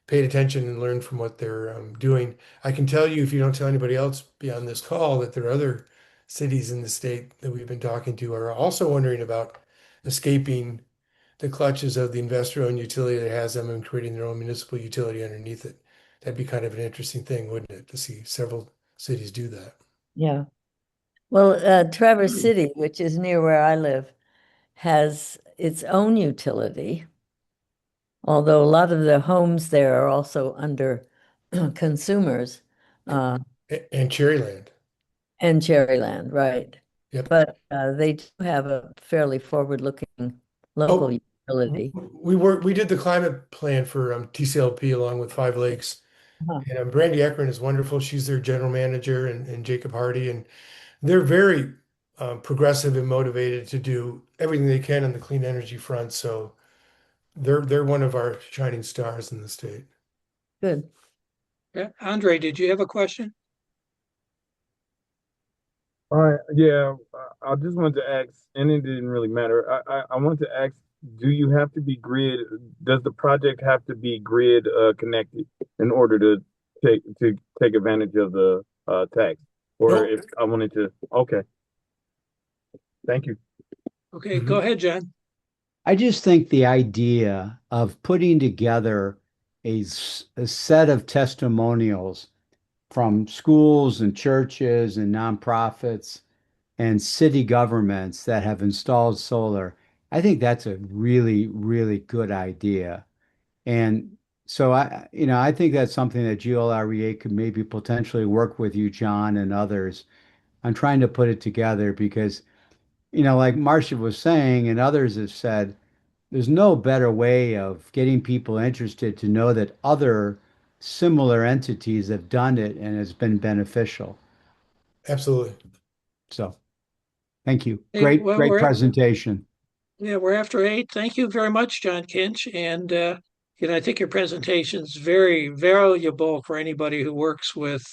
B: paid attention and learned from what they're doing. I can tell you, if you don't tell anybody else beyond this call, that there are other cities in the state that we've been talking to are also wondering about escaping the clutches of the investor-owned utility that has them and creating their own municipal utility underneath it. That'd be kind of an interesting thing, wouldn't it, to see several cities do that?
J: Yeah. Well, Traverse City, which is near where I live, has its own utility, although a lot of the homes there are also under consumers, uh,
B: And Cherryland.
J: and Cherryland, right?
B: Yep.
J: But they do have a fairly forward-looking local
B: Oh,
J: utility.
B: we did the climate plan for TCLP along with Five Lakes.
J: Uh-huh.
B: And Brandy Ekron is wonderful. She's their general manager, and Jacob Hardy. And they're very progressive and motivated to do everything they can on the clean energy front. So they're one of our shining stars in the state.
J: Good.
A: Yeah. Andre, did you have a question?
K: All right, yeah, I just wanted to ask, and it didn't really matter. I wanted to ask, do you have to be grid? Does the project have to be grid connected in order to take advantage of the tax? Or
H: Nope.
K: if I wanted to, okay, thank you.
A: Okay, go ahead, John.
G: I just think the idea of putting together a set of testimonials from schools and churches and nonprofits and city governments that have installed solar, I think that's a really, really good idea. And so I think that's something that GLREA could maybe potentially work with you, John, and others on trying to put it together because, like Marcia was saying and others have said, there's no better way of getting people interested to know that other similar entities have done it and it's been beneficial.
B: Absolutely.
G: So thank you.
A: Hey,
G: Great,
A: well,
G: great presentation.
A: we're after 8. Thank you very much, John Kinch. And I think your presentation is very valuable for anybody who works with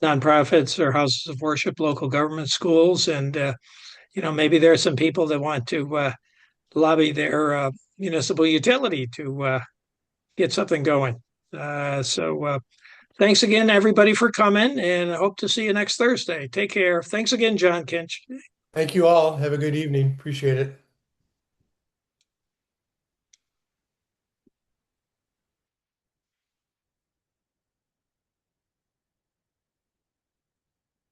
A: nonprofits or houses of worship, local government schools, and maybe there are some people that want to lobby their municipal utility to get something going. So thanks again, everybody, for coming, and I hope to see you next Thursday. Take care. Thanks again, John Kinch.
B: Thank you all. Have a good evening. Appreciate it.